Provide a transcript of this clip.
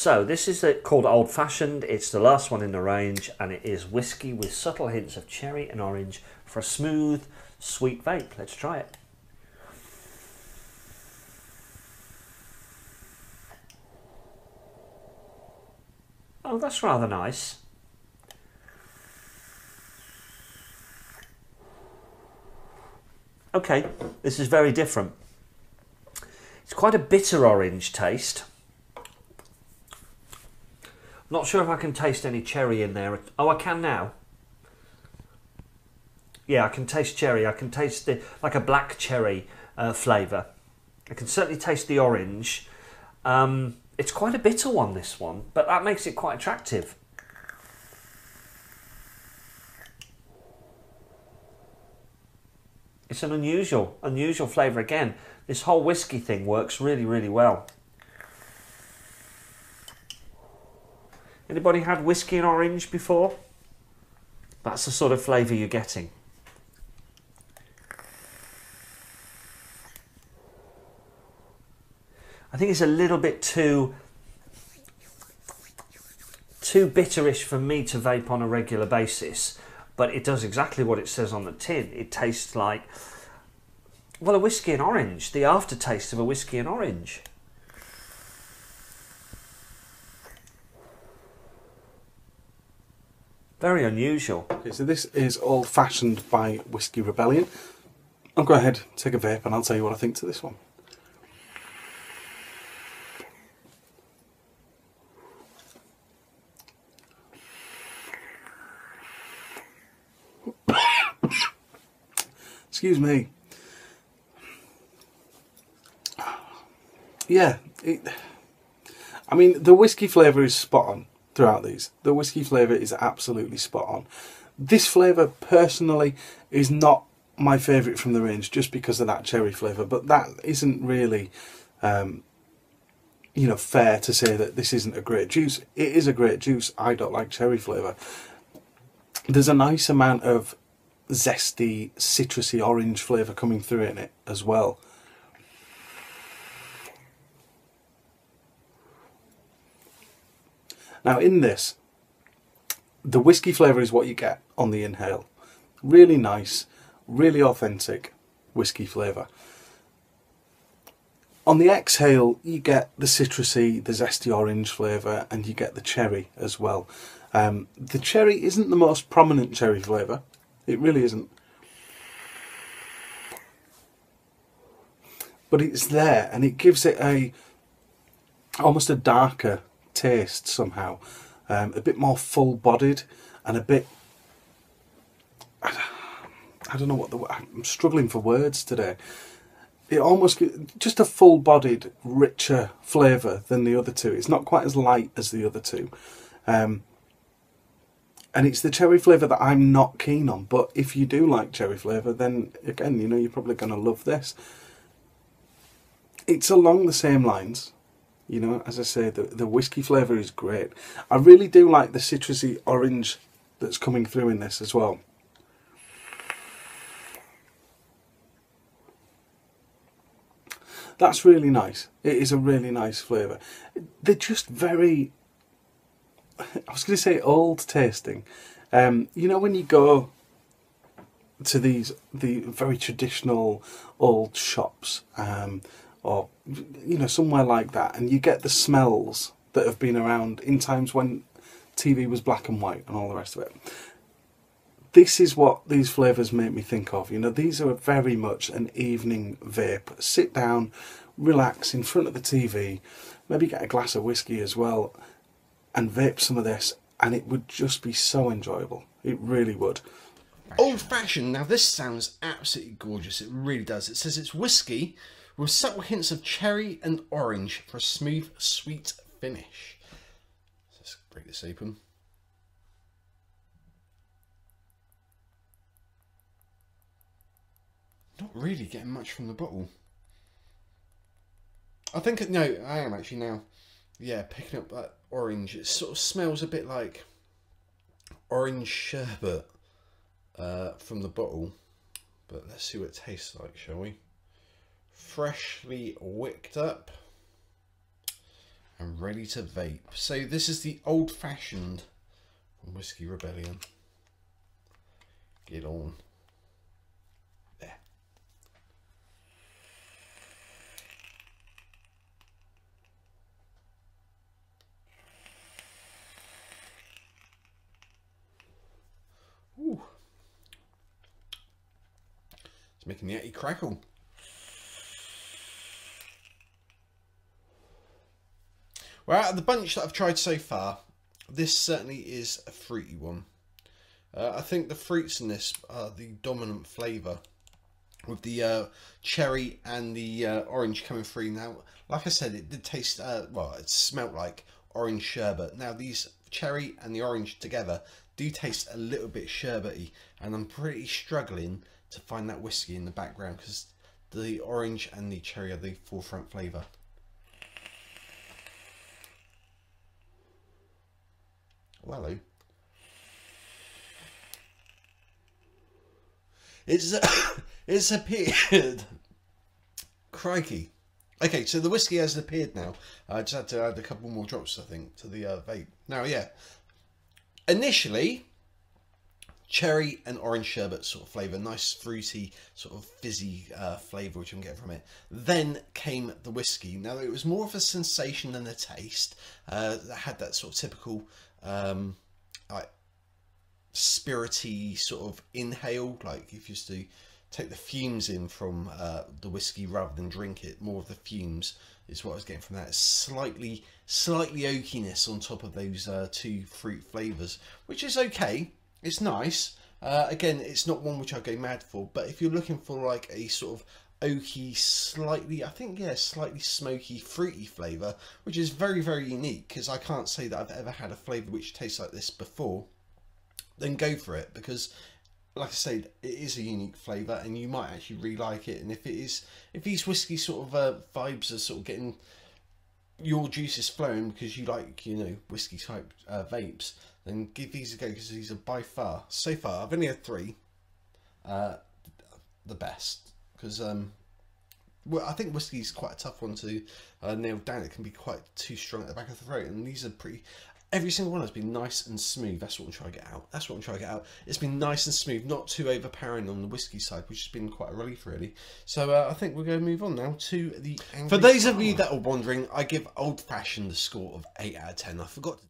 So this is called Old Fashioned. It's the last one in the range, and it is whiskey with subtle hints of cherry and orange for a smooth, sweet vape. Let's try it. Oh, that's rather nice. Okay, this is very different. It's quite a bitter orange taste. Not sure if I can taste any cherry in there. Oh, I can now. Yeah, I can taste cherry. I can taste like a black cherry flavour. I can certainly taste the orange. It's quite a bitter one, this one, but that makes it quite attractive. It's an unusual flavour again. This whole whiskey thing works really, really well. Anybody had whiskey and orange before? That's the sort of flavour you're getting. I think it's a little bit too bitterish for me to vape on a regular basis, but it does exactly what it says on the tin. It tastes like, well, a whiskey and orange, the aftertaste of a whiskey and orange. Very unusual. Okay, so this is Old Fashioned by Whiskey Rebellion. I'll go ahead, take a vape, and I'll tell you what I think to this one. Excuse me. Yeah, I mean, the whiskey flavour is spot on throughout these. The whiskey flavour is absolutely spot on. This flavour, personally, is not my favourite from the range just because of that cherry flavour, but that isn't really, you know, fair to say that this isn't a great juice. It is a great juice. I don't like cherry flavour. There's a nice amount of zesty, citrusy orange flavour coming through in it as well. Now in this, the whiskey flavour is what you get on the inhale. Really nice, really authentic whiskey flavour. On the exhale, you get the citrusy, the zesty orange flavour, and you get the cherry as well. The cherry isn't the most prominent cherry flavour. It really isn't. But it's there, and it gives it almost a darker taste somehow. A bit more full-bodied and a bit... I don't know what I'm struggling for words today. It almost just a full-bodied, richer flavour than the other two. It's not quite as light as the other two. And it's the cherry flavour that I'm not keen on. But if you do like cherry flavour, then again, you know, you're probably going to love this. It's along the same lines. You know, as I say, the whiskey flavour is great. I really do like the citrusy orange that's coming through in this as well. That's really nice. It is a really nice flavour. They're just very, I was going to say old tasting. You know, when you go to the very traditional old shops, or you know, somewhere like that, and you get the smells that have been around in times when TV was black and white and all the rest of it. This is what these flavours make me think of. You know, these are very much an evening vape. Sit down, relax in front of the TV, maybe get a glass of whiskey as well, and vape some of this, and it would just be so enjoyable. It really would. Old Fashioned. Now this sounds absolutely gorgeous. It really does. It says it's whiskey with subtle hints of cherry and orange for a smooth, sweet finish. Let's break this open. Not really getting much from the bottle. I think, no, I am actually now. Yeah, picking up that orange. It sort of smells a bit like orange sherbet from the bottle. But let's see what it tastes like, shall we? Freshly wicked up. and ready to vape. So this is the old-fashioned Whiskey Rebellion. Get on. There. Ooh. It's making the Yeti crackle. Well, out of the bunch that I've tried so far, this certainly is a fruity one. I think the fruits in this are the dominant flavour, with the cherry and the orange coming through. Now, like I said, it did taste, well, it smelt like orange sherbet. Now, these cherry and the orange together do taste a little bit sherbety, and I'm pretty struggling to find that whiskey in the background because the orange and the cherry are the forefront flavour. Oh, hello. It's appeared. Crikey. Okay, so the whiskey has appeared now. I just had to add a couple more drops, I think, to the vape. Now, yeah. Initially, cherry and orange sherbet sort of flavour. Nice fruity, sort of fizzy flavour which I'm getting from it. Then came the whiskey. Now, it was more of a sensation than a taste. That had that sort of typical like spirity sort of inhale, like if you used to take the fumes in from the whiskey rather than drink it. More of the fumes is what I was getting from that. It's slightly oakiness on top of those two fruit flavours, which is okay. It's nice. Again, it's not one which I go mad for, but if you're looking for like a sort of oaky, slightly, I think, yeah, slightly smoky, fruity flavour, which is very, very unique, because I can't say that I've ever had a flavour which tastes like this before, then go for it, because like I said, it is a unique flavour and you might actually really like it. And if these whiskey sort of vibes are sort of getting your juices flowing because you like, you know, whiskey type vapes, then give these a go, because these are by far, so far, I've only had 3, the best. Because well, I think whiskey is quite a tough one to nail down. It can be quite too strong at the back of the throat, and these are pretty. Every single one has been nice and smooth. That's what I'm trying to get out. That's what I'm trying to get out. It's been nice and smooth, not too overpowering on the whiskey side, which has been quite a relief, really. So I think we're going to move on now to the Angry For those of you that are wondering, I give Old Fashioned a score of 8 out of 10. I forgot to